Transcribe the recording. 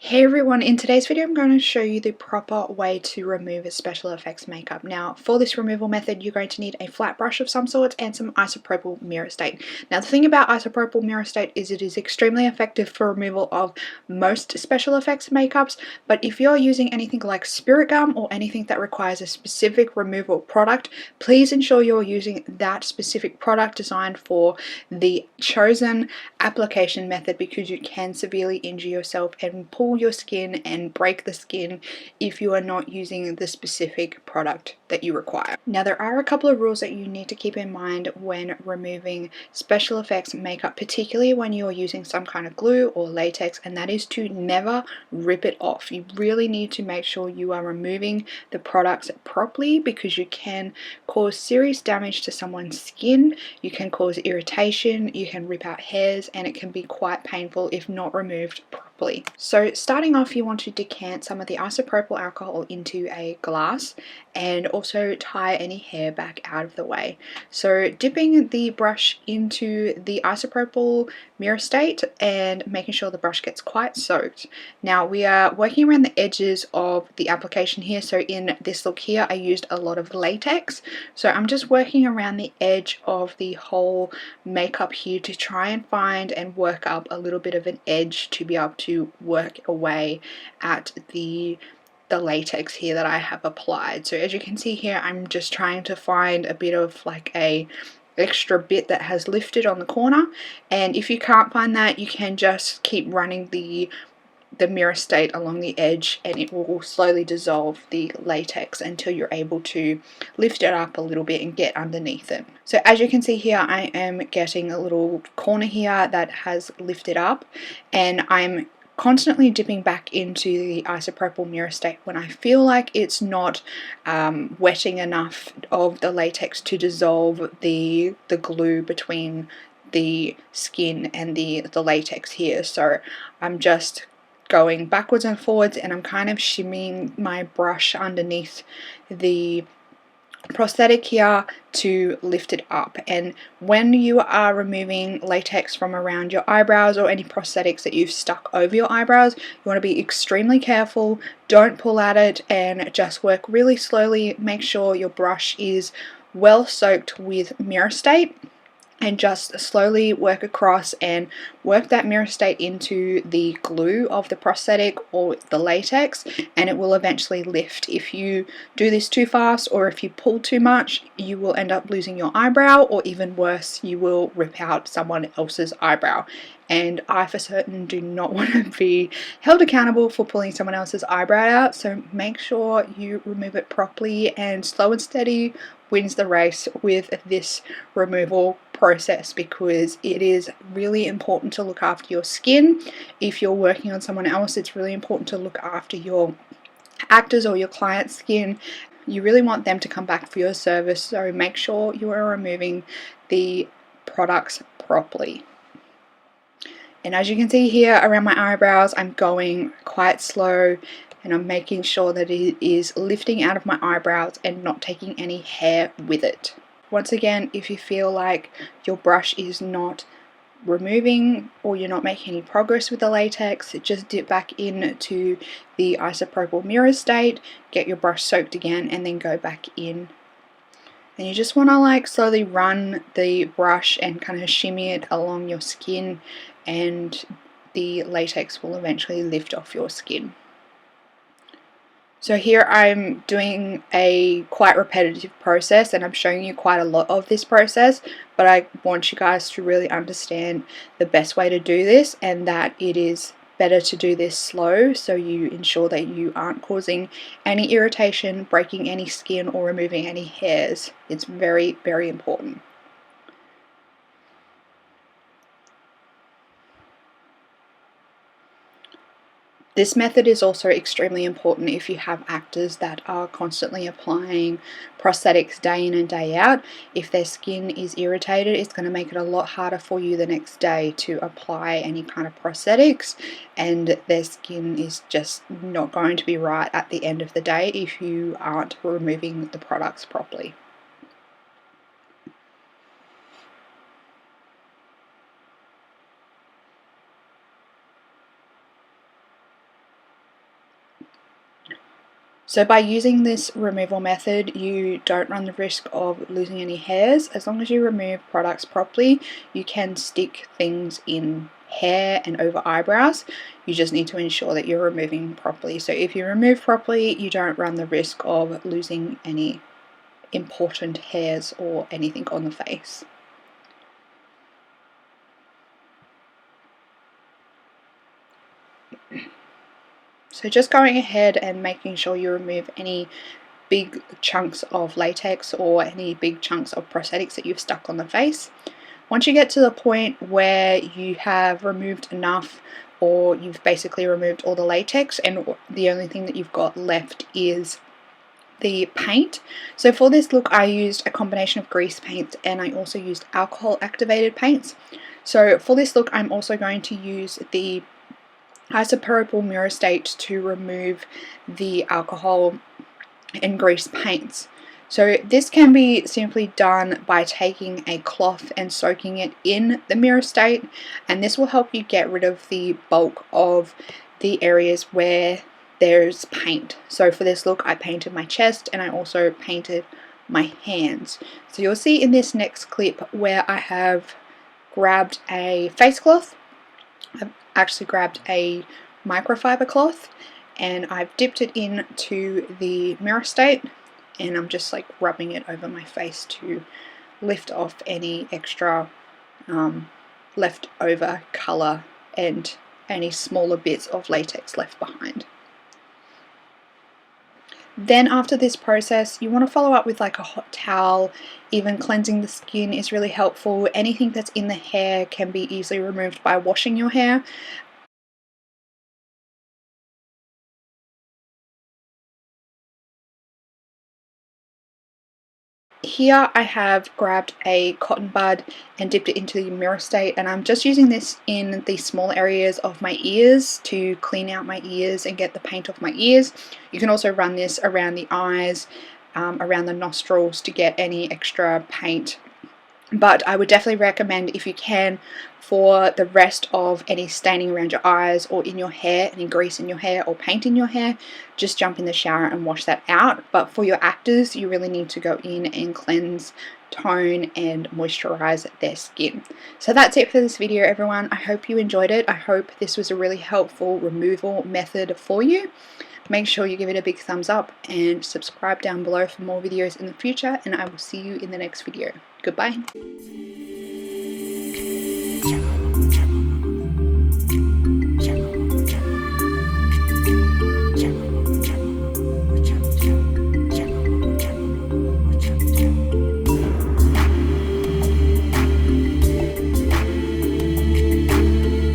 Hey everyone, in today's video I'm going to show you the proper way to remove a special effects makeup. Now for this removal method you're going to need a flat brush of some sort and some isopropyl mirror state. Now the thing about isopropyl mirror state is it is extremely effective for removal of most special effects makeups, but if you're using anything like spirit gum or anything that requires a specific removal product, please ensure you're using that specific product designed for the chosen application method, because you can severely injure yourself and pull your skin and break the skin if you are not using the specific product that you require. Now there are a couple of rules that you need to keep in mind when removing special effects makeup, particularly when you're using some kind of glue or latex, and that is to never rip it off. You really need to make sure you are removing the products properly, because you can cause serious damage to someone's skin, you can cause irritation, you can rip out hairs, and it can be quite painful if not removed properly. So starting off, you want to decant some of the isopropyl alcohol into a glass and also tie any hair back out of the way. So dipping the brush into the isopropyl mirror state and making sure the brush gets quite soaked. Now we are working around the edges of the application here, so in this look here I used a lot of latex, so I'm just working around the edge of the whole makeup here to try and find and work up a little bit of an edge to be able to work away at the latex here that I have applied. So as you can see here, I'm just trying to find a bit of like a extra bit that has lifted on the corner, and if you can't find that, you can just keep running the mirror state along the edge and it will slowly dissolve the latex until you're able to lift it up a little bit and get underneath it. So as you can see here, I am getting a little corner here that has lifted up, and I'm constantly dipping back into the isopropyl mirror state when I feel like it's not wetting enough of the latex to dissolve the glue between the skin and the latex here. So I'm just going backwards and forwards, and I'm kind of shimmying my brush underneath the prosthetic here to lift it up. And when you are removing latex from around your eyebrows or any prosthetics that you've stuck over your eyebrows, you want to be extremely careful. Don't pull at it and just work really slowly. Make sure your brush is well soaked with mirror state, and just slowly work across and work that mirror state into the glue of the prosthetic or the latex, and it will eventually lift. If you do this too fast or if you pull too much, you will end up losing your eyebrow, or even worse, you will rip out someone else's eyebrow. And I for certain do not want to be held accountable for pulling someone else's eyebrow out, so make sure you remove it properly, and slow and steady wins the race with this removal process, because it is really important to look after your skin. If you're working on someone else, it's really important to look after your actors or your client's skin. You really want them to come back for your service, so make sure you are removing the products properly. And as you can see here around my eyebrows, I'm going quite slow and I'm making sure that it is lifting out of my eyebrows and not taking any hair with it. Once again, if you feel like your brush is not removing or you're not making any progress with the latex, just dip back into the isopropyl mirror state, get your brush soaked again, and then go back in. And you just want to like slowly run the brush and kind of shimmy it along your skin, and the latex will eventually lift off your skin. So here I'm doing a quite repetitive process, and I'm showing you quite a lot of this process, but I want you guys to really understand the best way to do this, and that it is better to do this slow so you ensure that you aren't causing any irritation, breaking any skin, or removing any hairs. It's very, very important. This method is also extremely important if you have actors that are constantly applying prosthetics day in and day out. If their skin is irritated, it's going to make it a lot harder for you the next day to apply any kind of prosthetics, and their skin is just not going to be right at the end of the day if you aren't removing the products properly. So by using this removal method, you don't run the risk of losing any hairs. As long as you remove products properly, you can stick things in hair and over eyebrows. You just need to ensure that you're removing properly. So if you remove properly, you don't run the risk of losing any important hairs or anything on the face. So just going ahead and making sure you remove any big chunks of latex or any big chunks of prosthetics that you've stuck on the face. Once you get to the point where you have removed enough, or you've basically removed all the latex and the only thing that you've got left is the paint. So for this look I used a combination of grease paints and I also used alcohol activated paints. So for this look I'm also going to use the isopropyl murostate to remove the alcohol and grease paints. So this can be simply done by taking a cloth and soaking it in the murostate, and this will help you get rid of the bulk of the areas where there's paint. So for this look I painted my chest and I also painted my hands. So you'll see in this next clip where I have grabbed a face cloth. I've actually grabbed a microfiber cloth and I've dipped it into the murostate and I'm just like rubbing it over my face to lift off any extra leftover colour and any smaller bits of latex left behind. Then after this process you want to follow up with like a hot towel. Even cleansing the skin is really helpful. Anything that's in the hair can be easily removed by washing your hair. Here I have grabbed a cotton bud and dipped it into the murostate, and I'm just using this in the small areas of my ears to clean out my ears and get the paint off my ears. You can also run this around the eyes, around the nostrils to get any extra paint. But I would definitely recommend, if you can, for the rest of any staining around your eyes or in your hair, any grease in your hair or paint in your hair, just jump in the shower and wash that out. But for your actors, you really need to go in and cleanse, tone and moisturize their skin. So that's it for this video, everyone. I hope you enjoyed it. I hope this was a really helpful removal method for you. Make sure you give it a big thumbs up and subscribe down below for more videos in the future, and I will see you in the next video. Goodbye.